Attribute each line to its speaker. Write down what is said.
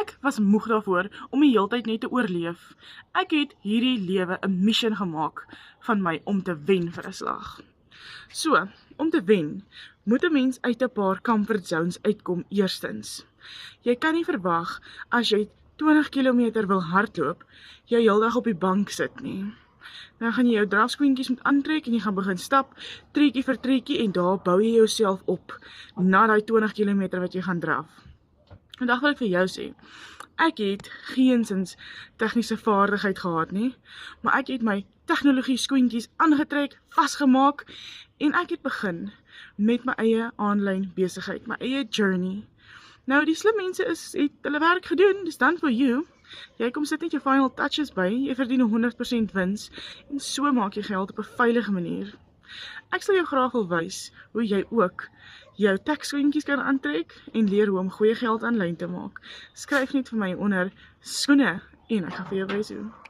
Speaker 1: Ek was moeg daarvoor om die heeltyd net te oorleef. Ek het hierdie lewe 'n mission gemaak van my om te wen vir 'n slag. So, om te wen, moet 'n mens uit 'n paar comfort zones uitkom eerstens. Jy kan nie verwag as jy 20 km wil hardloop, jy heeldag op die bank sit nie. Dan gaan jy jou drafskoentjies moet aantrek en jy gaan begin stap, treetjie vir treetjie en daar bou jy jouself op na daai 20 km wat jy gaan draf. Vandag wil ek vir jou sê, ek het geensins tegniese vaardigheid gehad nie, maar ek het my tegnologie skoentjies aangetrek, vasgemaak en ek het begin met my eie aanlyn besigheid, my eie journey. Nou die slim mense het hulle werk gedoen, dis done for you. Jy kom sit net jou final touches by, jy verdien 100% wins en so maak jy geld op 'n veilige manier. Ek sal jou graag wil wys hoe jy ook jou tekskoentjies kan aantrek en leer hoe om goeie geld aanlyn te maak. Skryf net vir my onder skoene en ek gaan vir jou wys hoe.